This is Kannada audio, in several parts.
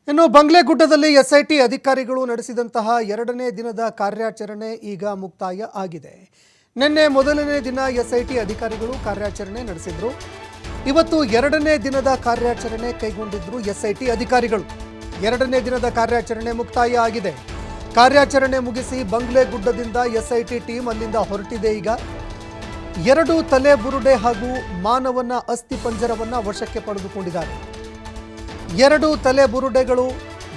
ಇನ್ನು ಬಂಗ್ಲೆಗುಡ್ಡದಲ್ಲಿ ಎಸ್ಐಟಿ ಅಧಿಕಾರಿಗಳು ನಡೆಸಿದಂತಹ ಎರಡನೇ ದಿನದ ಕಾರ್ಯಾಚರಣೆ ಈಗ ಮುಕ್ತಾಯ ಆಗಿದೆ. ನಿನ್ನೆ ಮೊದಲನೇ ದಿನ ಎಸ್ಐಟಿ ಅಧಿಕಾರಿಗಳು ಕಾರ್ಯಾಚರಣೆ ನಡೆಸಿದ್ರು. ಇವತ್ತು ಎರಡನೇ ದಿನದ ಕಾರ್ಯಾಚರಣೆ ಕೈಗೊಂಡಿದ್ರು ಎಸ್ಐಟಿ ಅಧಿಕಾರಿಗಳು. ಎರಡನೇ ದಿನದ ಕಾರ್ಯಾಚರಣೆ ಮುಕ್ತಾಯ ಆಗಿದೆ. ಕಾರ್ಯಾಚರಣೆ ಮುಗಿಸಿ ಬಂಗ್ಲೆಗುಡ್ಡದಿಂದ ಎಸ್ಐಟಿ ಟೀಮ್ ಅಲ್ಲಿಂದ ಹೊರಟಿದೆ. ಈಗ ಎರಡು ತಲೆ ಬುರುಡೆ ಹಾಗೂ ಮಾನವನ ಅಸ್ಥಿ ಪಂಜರವನ್ನ ವಶಕ್ಕೆ ಪಡೆದುಕೊಂಡಿದ್ದಾರೆ. ಎರಡು ತಲೆ ಬುರುಡೆಗಳು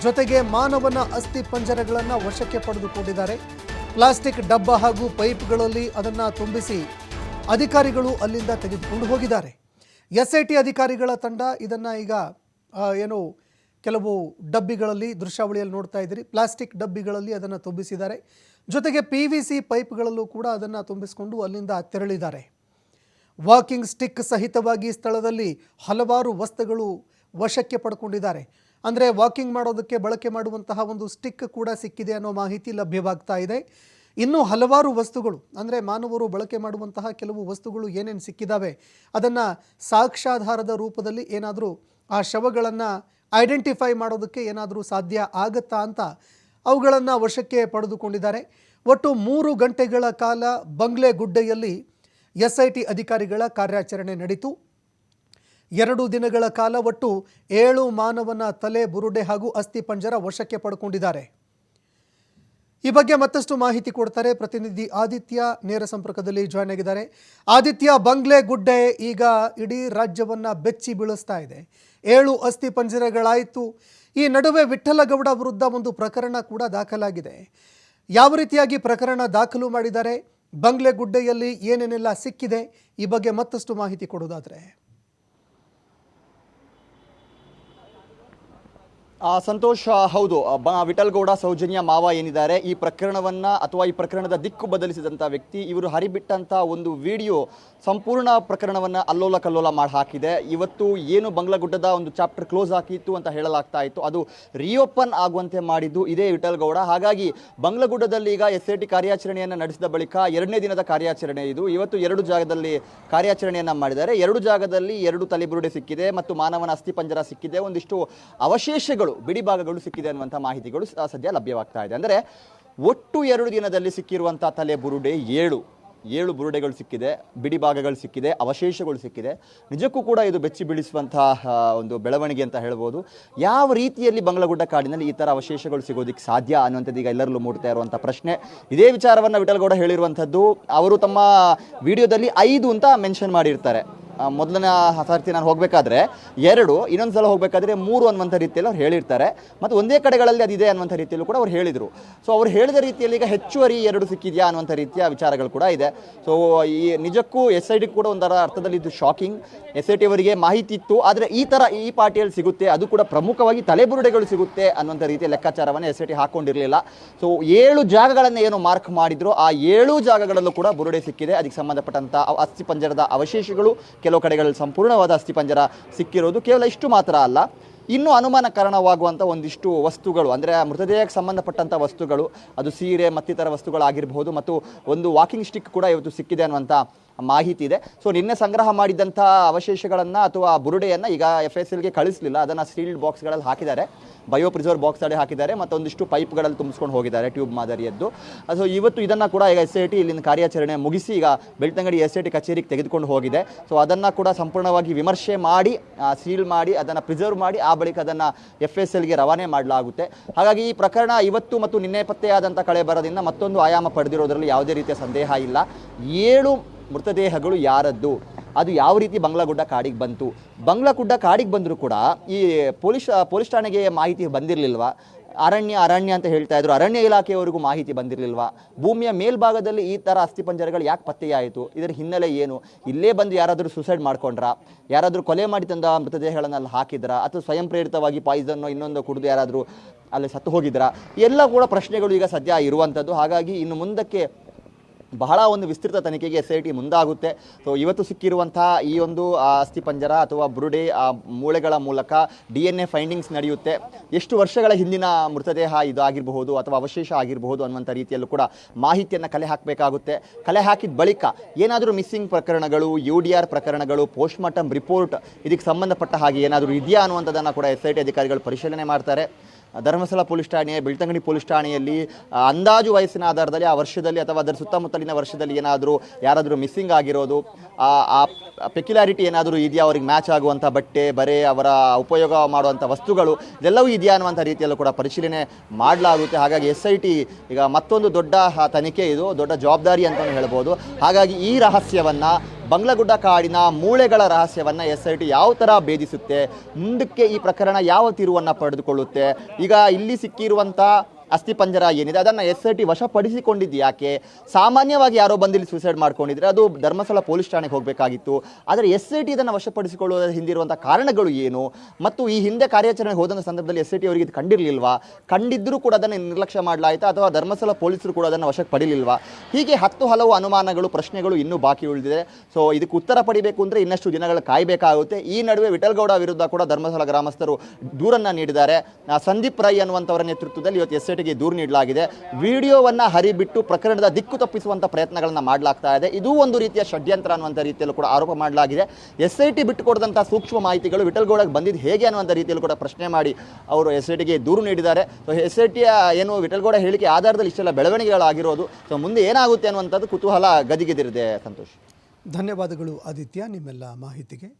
ಜೊತೆಗೆ ಮಾನವನ ಅಸ್ಥಿ ಪಂಜರಗಳನ್ನು ವಶಕ್ಕೆ ಪಡೆದುಕೊಂಡಿದ್ದಾರೆ. ಪ್ಲಾಸ್ಟಿಕ್ ಡಬ್ಬ ಹಾಗೂ ಪೈಪ್ಗಳಲ್ಲಿ ಅದನ್ನು ತುಂಬಿಸಿ ಅಧಿಕಾರಿಗಳು ಅಲ್ಲಿಂದ ತೆಗೆದುಕೊಂಡು ಹೋಗಿದ್ದಾರೆ. ಎಸ್ಐಟಿ ಅಧಿಕಾರಿಗಳ ತಂಡ ಇದನ್ನು ಈಗ ಕೆಲವು ಡಬ್ಬಿಗಳಲ್ಲಿ ದೃಶ್ಯಾವಳಿಯಲ್ಲಿ ನೋಡ್ತಾ ಇದ್ದೀರಿ. ಪ್ಲಾಸ್ಟಿಕ್ ಡಬ್ಬಿಗಳಲ್ಲಿ ಅದನ್ನು ತುಂಬಿಸಿದ್ದಾರೆ. ಜೊತೆಗೆ PVC ಪೈಪ್ಗಳಲ್ಲೂ ಕೂಡ ಅದನ್ನು ತುಂಬಿಸಿಕೊಂಡು ಅಲ್ಲಿಂದ ತೆರಳಿದ್ದಾರೆ. ವಾಕಿಂಗ್ ಸ್ಟಿಕ್ ಸಹಿತವಾಗಿ ಸ್ಥಳದಲ್ಲಿ ಹಲವಾರು ವಸ್ತುಗಳು ವಶಕ್ಕೆ ಪಡ್ಕೊಂಡಿದ್ದಾರೆ. ಅಂದರೆ ವಾಕಿಂಗ್ ಮಾಡೋದಕ್ಕೆ ಬಳಕೆ ಮಾಡುವಂತಹ ಒಂದು ಸ್ಟಿಕ್ ಕೂಡ ಸಿಕ್ಕಿದೆ ಅನ್ನೋ ಮಾಹಿತಿ ಲಭ್ಯವಾಗ್ತಾ ಇದೆ. ಇನ್ನೂ ಹಲವಾರು ವಸ್ತುಗಳು ಅಂದರೆ ಮಾನವರು ಬಳಕೆ ಮಾಡುವಂತಹ ಕೆಲವು ವಸ್ತುಗಳು ಏನೇನು ಸಿಕ್ಕಿದ್ದಾವೆ ಅದನ್ನು ಸಾಕ್ಷ್ಯಾಧಾರದ ರೂಪದಲ್ಲಿ ಏನಾದರೂ ಆ ಶವಗಳನ್ನು ಐಡೆಂಟಿಫೈ ಮಾಡೋದಕ್ಕೆ ಏನಾದರೂ ಸಾಧ್ಯ ಆಗುತ್ತಾ ಅಂತ ಅವುಗಳನ್ನು ವಶಕ್ಕೆ ಪಡೆದುಕೊಂಡಿದ್ದಾರೆ. ಒಟ್ಟು 3 ಗಂಟೆಗಳ ಕಾಲ ಬಂಗ್ಲೆಗುಡ್ಡೆಯಲ್ಲಿ ಎಸ್ಐಟಿ ಅಧಿಕಾರಿಗಳ ಕಾರ್ಯಾಚರಣೆ ನಡೀತು. 2 ದಿನಗಳ ಕಾಲ ಒಟ್ಟು 7 ಮಾನವನ ತಲೆ ಬುರುಡೆ ಹಾಗೂ ಅಸ್ಥಿ ಪಂಜರ ವಶಕ್ಕೆ ಪಡ್ಕೊಂಡಿದ್ದಾರೆ. ಈ ಬಗ್ಗೆ ಮತ್ತಷ್ಟು ಮಾಹಿತಿ ಕೊಡ್ತಾರೆ ಪ್ರತಿನಿಧಿ ಆದಿತ್ಯ, ನೇರ ಸಂಪರ್ಕದಲ್ಲಿ ಜಾಯ್ನ್ ಆಗಿದ್ದಾರೆ. ಆದಿತ್ಯ, ಬಂಗ್ಲೆಗುಡ್ಡೆ ಈಗ ಇಡೀ ರಾಜ್ಯವನ್ನ ಬೆಚ್ಚಿ ಬೀಳಿಸ್ತಾ ಇದೆ. 7 ಅಸ್ಥಿ ಪಂಜರಗಳಾಯಿತು. ಈ ನಡುವೆ ವಿಠ್ಠಲಗೌಡ ವಿರುದ್ಧ ಒಂದು ಪ್ರಕರಣ ಕೂಡ ದಾಖಲಾಗಿದೆ. ಯಾವ ರೀತಿಯಾಗಿ ಪ್ರಕರಣ ದಾಖಲು ಮಾಡಿದ್ದಾರೆ, ಬಂಗ್ಲೆಗುಡ್ಡೆಯಲ್ಲಿ ಏನೇನೆಲ್ಲ ಸಿಕ್ಕಿದೆ, ಈ ಬಗ್ಗೆ ಮತ್ತಷ್ಟು ಮಾಹಿತಿ ಕೊಡೋದಾದ್ರೆ. ಸಂತೋಷ್, ಹೌದು, ವಿಠ್ಠಲಗೌಡ ಸೌಜನ್ಯ ಮಾವ ಏನಿದ್ದಾರೆ ಈ ಪ್ರಕರಣವನ್ನ ಅಥವಾ ಈ ಪ್ರಕರಣದ ದಿಕ್ಕು ಬದಲಿಸಿದಂಥ ವ್ಯಕ್ತಿ, ಇವರು ಹರಿಬಿಟ್ಟಂಥ ಒಂದು ವಿಡಿಯೋ ಸಂಪೂರ್ಣ ಪ್ರಕರಣವನ್ನು ಅಲ್ಲೋಲ ಕಲ್ಲೋಲ ಮಾಡಿ ಹಾಕಿದೆ. ಇವತ್ತು ಏನು ಬಂಗ್ಲೆಗುಡ್ಡದ ಒಂದು ಚಾಪ್ಟರ್ ಕ್ಲೋಸ್ ಆಗಿತ್ತು ಅಂತ ಹೇಳಲಾಗ್ತಾ ಇತ್ತು, ಅದು ರಿಓಪನ್ ಆಗುವಂತೆ ಮಾಡಿದ್ದು ಇದೇ ವಿಠ್ಠಲಗೌಡ. ಹಾಗಾಗಿ ಬಂಗ್ಲೆಗುಡ್ಡದಲ್ಲಿ ಈಗ SIT ಕಾರ್ಯಾಚರಣೆಯನ್ನು ನಡೆಸಿದ ಬಳಿಕ 2ನೇ ದಿನದ ಕಾರ್ಯಾಚರಣೆ ಇದು. ಇವತ್ತು 2 ಜಾಗದಲ್ಲಿ ಕಾರ್ಯಾಚರಣೆಯನ್ನು ಮಾಡಿದ್ದಾರೆ. 2 ಜಾಗದಲ್ಲಿ 2 ತಲೆಬುರುಡೆ ಸಿಕ್ಕಿದೆ ಮತ್ತು ಮಾನವನ ಅಸ್ಥಿಪಂಜರ ಸಿಕ್ಕಿದೆ. ಒಂದಿಷ್ಟು ಅವಶೇಷಗಳು, ಬಿಡಿ ಭಾಗಗಳು ಸಿಕ್ಕಿದೆ ಅನ್ನುವಂಥ ಮಾಹಿತಿಗಳು ಸದ್ಯ ಲಭ್ಯವಾಗ್ತಾ ಇದೆ. ಅಂದರೆ ಒಟ್ಟು 2 ದಿನದಲ್ಲಿ ಸಿಕ್ಕಿರುವಂಥ ತಲೆ ಬುರುಡೆ 7 ಬುರುಡೆಗಳು ಸಿಕ್ಕಿದೆ, ಬಿಡಿ ಭಾಗಗಳು ಸಿಕ್ಕಿದೆ, ಅವಶೇಷಗಳು ಸಿಕ್ಕಿದೆ. ನಿಜಕ್ಕೂ ಕೂಡ ಇದು ಬೆಚ್ಚಿ ಬೀಳಿಸುವಂತಹ ಒಂದು ಬೆಳವಣಿಗೆ ಅಂತ ಹೇಳ್ಬೋದು. ಯಾವ ರೀತಿಯಲ್ಲಿ ಬಂಗ್ಲೆಗುಡ್ಡ ಕಾಡಿನಲ್ಲಿ ಈ ಥರ ಅವಶೇಷಗಳು ಸಿಗೋದಕ್ಕೆ ಸಾಧ್ಯ ಅನ್ನುವಂಥದ್ದು ಈಗ ಎಲ್ಲರಲ್ಲೂ ಮೂಡ್ತಾ ಇರುವಂಥ ಪ್ರಶ್ನೆ. ಇದೇ ವಿಚಾರವನ್ನು ವಿಠ್ಠಲಗೌಡ ಹೇಳಿರುವಂಥದ್ದು. ಅವರು ತಮ್ಮ ವಿಡಿಯೋದಲ್ಲಿ 5 ಅಂತ ಮೆನ್ಷನ್ ಮಾಡಿರ್ತಾರೆ. ಮೊದಲನೇ ಸರ್ತಿ ನಾನು ಹೋಗಬೇಕಾದ್ರೆ 2, ಇನ್ನೊಂದು ಸಲ ಹೋಗಬೇಕಾದ್ರೆ 3 ಅನ್ನುವಂಥ ರೀತಿಯಲ್ಲಿ ಅವ್ರು ಹೇಳಿರ್ತಾರೆ. ಮತ್ತು ಒಂದೇ ಕಡೆಗಳಲ್ಲಿ ಅದಿದೆ ಅನ್ನುವಂಥ ರೀತಿಯಲ್ಲೂ ಕೂಡ ಅವ್ರು ಹೇಳಿದರು. ಸೊ ಅವ್ರು ಹೇಳಿದ ರೀತಿಯಲ್ಲಿ ಈಗ ಹೆಚ್ಚುವರಿ 2 ಸಿಕ್ಕಿದೆಯಾ ಅನ್ನುವಂಥ ರೀತಿಯ ವಿಚಾರಗಳು ಕೂಡ ಇದೆ. ಸೊ ಈ ನಿಜಕ್ಕೂ SIT ಕೂಡ ಒಂದರ ಅರ್ಥದಲ್ಲಿ ಇದು ಶಾಕಿಂಗ್. SIT ಅವರಿಗೆ ಮಾಹಿತಿ ಇತ್ತು, ಆದರೆ ಈ ಥರ ಈ ಪಾರ್ಟಿಯಲ್ಲಿ ಸಿಗುತ್ತೆ, ಅದು ಕೂಡ ಪ್ರಮುಖವಾಗಿ ತಲೆಬುರುಡೆಗಳು ಸಿಗುತ್ತೆ ಅನ್ನುವಂಥ ರೀತಿಯ ಲೆಕ್ಕಾಚಾರವನ್ನು SIT ಹಾಕ್ಕೊಂಡಿರಲಿಲ್ಲ. ಸೊ 7 ಜಾಗಗಳನ್ನು ಏನು ಮಾರ್ಕ್ ಮಾಡಿದ್ರು ಆ 7 ಜಾಗಗಳಲ್ಲೂ ಕೂಡ ಬುರುಡೆ ಸಿಕ್ಕಿದೆ. ಅದಕ್ಕೆ ಸಂಬಂಧಪಟ್ಟಂಥ ಅಸ್ಥಿಪಂಜರದ ಅವಶೇಷಗಳು, ಕೆಲವು ಕಡೆಗಳಲ್ಲಿ ಸಂಪೂರ್ಣವಾದ ಅಸ್ಥಿಪಂಜರ ಸಿಕ್ಕಿರೋದು. ಕೇವಲ ಇಷ್ಟು ಮಾತ್ರ ಅಲ್ಲ, ಇನ್ನೂ ಅನುಮಾನ ಕಾರಣವಾಗುವಂಥ ಒಂದಿಷ್ಟು ವಸ್ತುಗಳು, ಅಂದರೆ ಮೃತದೇಹಕ್ಕೆ ಸಂಬಂಧಪಟ್ಟಂಥ ವಸ್ತುಗಳು, ಅದು ಸೀರೆ ಮತ್ತಿತರ ವಸ್ತುಗಳಾಗಿರಬಹುದು, ಮತ್ತು ಒಂದು ವಾಕಿಂಗ್ ಸ್ಟಿಕ್ ಕೂಡ ಇವತ್ತು ಸಿಕ್ಕಿದೆ ಅನ್ನುವಂಥ ಮಾಹಿತಿ ಇದೆ. ಸೊ ನಿನ್ನೆ ಸಂಗ್ರಹ ಮಾಡಿದಂಥ ಅವಶೇಷಗಳನ್ನು ಅಥವಾ ಬುರುಡೆಯನ್ನು ಈಗ FSLಗೆ ಕಳಿಸಲಿಲ್ಲ, ಅದನ್ನು ಸೀಲ್ಡ್ ಬಾಕ್ಸ್ಗಳಲ್ಲಿ ಹಾಕಿದ್ದಾರೆ, ಬಯೋ ಪ್ರಿಸರ್ವ್ ಬಾಕ್ಸ್ ಅಡಿ ಹಾಕಿದ್ದಾರೆ, ಮತ್ತೊಂದಿಷ್ಟು ಪೈಪ್ಗಳಲ್ಲಿ ತುಂಬಿಸ್ಕೊಂಡು ಹೋಗಿದ್ದಾರೆ ಟ್ಯೂಬ್ ಮಾದರಿಯದ್ದು. ಸೊ ಇವತ್ತು ಇದನ್ನು ಕೂಡ ಈಗ SIT ಇಲ್ಲಿನ ಕಾರ್ಯಾಚರಣೆ ಮುಗಿಸಿ ಈಗ ಬೆಳ್ತಂಗಡಿ SIT ಕಚೇರಿಗೆ ತೆಗೆದುಕೊಂಡು ಹೋಗಿದೆ. ಸೊ ಅದನ್ನು ಕೂಡ ಸಂಪೂರ್ಣವಾಗಿ ವಿಮರ್ಶೆ ಮಾಡಿ, ಸೀಲ್ ಮಾಡಿ, ಅದನ್ನು ಪ್ರಿಸರ್ವ್ ಮಾಡಿ ಆ ಬಳಿಕ ಅದನ್ನು FSLಗೆ ರವಾನೆ ಮಾಡಲಾಗುತ್ತೆ. ಹಾಗಾಗಿ ಈ ಪ್ರಕರಣ ಇವತ್ತು ಮತ್ತು ನಿನ್ನೆ ಪತ್ತೆಯಾದಂಥ ಕಳೆಬರದಿಂದ ಮತ್ತೊಂದು ಆಯಾಮ ಪಡೆದಿರೋದರಲ್ಲಿ ಯಾವುದೇ ರೀತಿಯ ಸಂದೇಹ ಇಲ್ಲ. 7 ಮೃತದೇಹಗಳು ಯಾರದ್ದು, ಅದು ಯಾವ ರೀತಿ ಬಂಗ್ಲೆಗುಡ್ಡ ಕಾಡಿಗೆ ಬಂತು, ಬಂಗ್ಲೆಗುಡ್ಡ ಕಾಡಿಗೆ ಬಂದರೂ ಕೂಡ ಈ ಪೊಲೀಸ್ ಠಾಣೆಗೆ ಮಾಹಿತಿ ಬಂದಿರಲಿಲ್ವಾ, ಅರಣ್ಯ ಅಂತ ಹೇಳ್ತಾ ಇದ್ರು, ಅರಣ್ಯ ಇಲಾಖೆಯವರೆಗೂ ಮಾಹಿತಿ ಬಂದಿರಲಿಲ್ವಾ, ಭೂಮಿಯ ಮೇಲ್ಭಾಗದಲ್ಲಿ ಈ ಥರ ಅಸ್ಥಿಪಂಜರಗಳು ಯಾಕೆ ಪತ್ತೆಯಾಯಿತು, ಇದರ ಹಿನ್ನೆಲೆ ಏನು, ಇಲ್ಲೇ ಬಂದು ಯಾರಾದರೂ ಸೂಸೈಡ್ ಮಾಡ್ಕೊಂಡ್ರಾ, ಯಾರಾದರೂ ಕೊಲೆ ಮಾಡಿ ತಂದ ಮೃತದೇಹಗಳನ್ನು ಅಲ್ಲಿ ಹಾಕಿದ್ರಾ, ಅಥವಾ ಸ್ವಯಂ ಪ್ರೇರಿತವಾಗಿ ಪಾಯ್ಸನ್ನು ಇನ್ನೊಂದು ಕುಡಿದು ಯಾರಾದರೂ ಅಲ್ಲಿ ಸತ್ತು ಹೋಗಿದ್ರಾ, ಎಲ್ಲ ಕೂಡ ಪ್ರಶ್ನೆಗಳು ಈಗ ಸದ್ಯ ಇರುವಂಥದ್ದು. ಹಾಗಾಗಿ ಇನ್ನು ಮುಂದಕ್ಕೆ ಬಹಳ ಒಂದು ವಿಸ್ತೃತ ತನಿಖೆಗೆ SIT ಮುಂದಾಗುತ್ತೆ. ಸೊ ಇವತ್ತು ಸಿಕ್ಕಿರುವಂತಹ ಈ ಒಂದು ಅಸ್ಥಿಪಂಜರ ಅಥವಾ ಬುರುಡೆ ಮೂಳೆಗಳ ಮೂಲಕ DNA ಫೈಂಡಿಂಗ್ಸ್ ನಡೆಯುತ್ತೆ. ಎಷ್ಟು ವರ್ಷಗಳ ಹಿಂದಿನ ಮೃತದೇಹ ಇದು ಆಗಿರಬಹುದು ಅಥವಾ ಅವಶೇಷ ಆಗಿರಬಹುದು ಅನ್ನುವಂಥ ರೀತಿಯಲ್ಲೂ ಕೂಡ ಮಾಹಿತಿಯನ್ನು ಕಲೆ ಹಾಕಬೇಕಾಗುತ್ತೆ. ಕಲೆ ಹಾಕಿದ ಬಳಿಕ ಏನಾದರೂ ಮಿಸ್ಸಿಂಗ್ ಪ್ರಕರಣಗಳು, UDR ಪ್ರಕರಣಗಳು, ಪೋಸ್ಟ್ಮಾರ್ಟಮ್ ರಿಪೋರ್ಟ್ ಇದಕ್ಕೆ ಸಂಬಂಧಪಟ್ಟ ಹಾಗೆ ಏನಾದರೂ ಇದೆಯಾ ಅನ್ನುವಂಥದ್ದನ್ನು ಕೂಡ SIT ಅಧಿಕಾರಿಗಳು ಪರಿಶೀಲನೆ ಮಾಡ್ತಾರೆ. ಧರ್ಮಸ್ಥಳ ಪೊಲೀಸ್ ಠಾಣೆ, ಬೆಳ್ತಂಗಡಿ ಪೊಲೀಸ್ ಠಾಣೆಯಲ್ಲಿ ಅಂದಾಜು ವಯಸ್ಸಿನ ಆಧಾರದಲ್ಲಿ ಆ ವರ್ಷದಲ್ಲಿ ಅಥವಾ ಅದರ ಸುತ್ತಮುತ್ತಲಿನ ವರ್ಷದಲ್ಲಿ ಯಾರಾದರೂ ಮಿಸ್ಸಿಂಗ್ ಆಗಿರೋದು, ಆ ಪೆಕ್ಯುಲಾರಿಟಿ ಏನಾದರೂ ಇದೆಯಾ, ಅವ್ರಿಗೆ ಮ್ಯಾಚ್ ಆಗುವಂಥ ಬಟ್ಟೆ, ಬರೆ, ಅವರ ಉಪಯೋಗ ಮಾಡುವಂಥ ವಸ್ತುಗಳು ಇದೆಲ್ಲವೂ ಇದೆಯಾ ಅನ್ನುವಂಥ ರೀತಿಯಲ್ಲೂ ಕೂಡ ಪರಿಶೀಲನೆ ಮಾಡಲಾಗುತ್ತೆ. ಹಾಗಾಗಿ SIT ಈಗ ಮತ್ತೊಂದು ದೊಡ್ಡ ತನಿಖೆ, ಇದು ದೊಡ್ಡ ಜವಾಬ್ದಾರಿ ಅಂತಲೂ ಹೇಳ್ಬೋದು. ಹಾಗಾಗಿ ಈ ರಹಸ್ಯವನ್ನು, ಬಂಗ್ಲಗುಡ್ಡ ಕಾಡಿನ ಮೂಳೆಗಳ ರಹಸ್ಯವನ್ನು SIT ಯಾವ ಥರ ಭೇದಿಸುತ್ತೆ, ಮುಂದಕ್ಕೆ ಈ ಪ್ರಕರಣ ಯಾವ ತಿರುವನ್ನು ಪಡೆದುಕೊಳ್ಳುತ್ತೆ, ಈಗ ಇಲ್ಲಿ ಸಿಕ್ಕಿರುವಂಥ ಅಸ್ಥಿಪಂಜರ ಏನಿದೆ ಅದನ್ನು SIT ವಶಪಡಿಸಿಕೊಂಡಿದ್ದು ಯಾಕೆ, ಸಾಮಾನ್ಯವಾಗಿ ಯಾರೋ ಬಂದಿಲ್ಲಿ ಸೂಸೈಡ್ ಮಾಡ್ಕೊಂಡಿದ್ರೆ ಅದು ಧರ್ಮಸ್ಥಳ ಪೊಲೀಸ್ ಠಾಣೆಗೆ ಹೋಗಬೇಕಾಗಿತ್ತು, ಆದರೆ SIT ಇದನ್ನು ವಶಪಡಿಸಿಕೊಳ್ಳುವುದರ ಹಿಂದಿರುವಂಥ ಕಾರಣಗಳು ಏನು, ಮತ್ತು ಈ ಹಿಂದೆ ಕಾರ್ಯಾಚರಣೆಗೆ ಹೋದಂಥ ಸಂದರ್ಭದಲ್ಲಿ SIT ಅವರಿಗೆ ಇದು ಕಂಡಿರಲಿಲ್ವಾ, ಕಂಡಿದ್ದರೂ ಕೂಡ ಅದನ್ನು ನಿರ್ಲಕ್ಷ್ಯ ಮಾಡಲಾಯಿತಾ, ಅಥವಾ ಧರ್ಮಸ್ಥಳ ಪೊಲೀಸರು ಕೂಡ ಅದನ್ನು ವಶಕ್ಕೆ ಪಡಿಲಿಲ್ವಾ, ಹೀಗೆ ಹಲವು ಅನುಮಾನಗಳು, ಪ್ರಶ್ನೆಗಳು ಇನ್ನೂ ಬಾಕಿ ಉಳಿದಿದೆ. ಸೊ ಇದಕ್ಕೆ ಉತ್ತರ ಪಡಿಬೇಕು ಅಂದರೆ ಇನ್ನಷ್ಟು ದಿನಗಳು ಕಾಯಬೇಕಾಗುತ್ತೆ. ಈ ನಡುವೆ ವಿಠಲ್ಗೌಡ ವಿರುದ್ಧ ಕೂಡ ಧರ್ಮಸ್ಥಳ ಗ್ರಾಮಸ್ಥರು ದೂರನ್ನು ನೀಡಿದ್ದಾರೆ. ಸಂದೀಪ್ ರೈ ಅನ್ನುವಂಥವರ ನೇತೃತ್ವದಲ್ಲಿ ಇವತ್ತು SIT ದೂರು ನೀಡಲಾಗಿದೆ. ವಿಡಿಯೋವನ್ನು ಹರಿಬಿಟ್ಟು ಪ್ರಕರಣದ ದಿಕ್ಕು ತಪ್ಪಿಸುವಂಥ ಪ್ರಯತ್ನಗಳನ್ನು ಮಾಡಲಾಗ್ತಾ ಇದೆ. ಇದೂ ಒಂದು ರೀತಿಯ ಷಡ್ಯಂತ್ರ ಅನ್ನುವಂಥ ರೀತಿಯಲ್ಲೂ ಕೂಡ ಆರೋಪ ಮಾಡಲಾಗಿದೆ. SIT ಬಿಟ್ಟುಕೊಡದಂಥ ಸೂಕ್ಷ್ಮ ಮಾಹಿತಿಗಳು ವಿಠಲ್ಗೌಡಗೆ ಬಂದಿದ್ದು ಹೇಗೆ ಅನ್ನುವಂಥ ರೀತಿಯಲ್ಲೂ ಕೂಡ ಪ್ರಶ್ನೆ ಮಾಡಿ ಅವರು SITಗೆ ದೂರು ನೀಡಿದ್ದಾರೆ. ಸೊ SITಯ ಏನು ವಿಠಲ್ಗೌಡ ಹೇಳಿಕೆ ಆಧಾರದಲ್ಲಿ ಇಷ್ಟೆಲ್ಲ ಬೆಳವಣಿಗೆಗಳಾಗಿರೋದು. ಸೊ ಮುಂದೆ ಏನಾಗುತ್ತೆ ಅನ್ನುವಂಥದ್ದು ಕುತೂಹಲ ಗದಿಗೆದಿರಿದೆ. ಸಂತೋಷ್, ಧನ್ಯವಾದಗಳು ಆದಿತ್ಯ ನಿಮ್ಮೆಲ್ಲ ಮಾಹಿತಿಗೆ.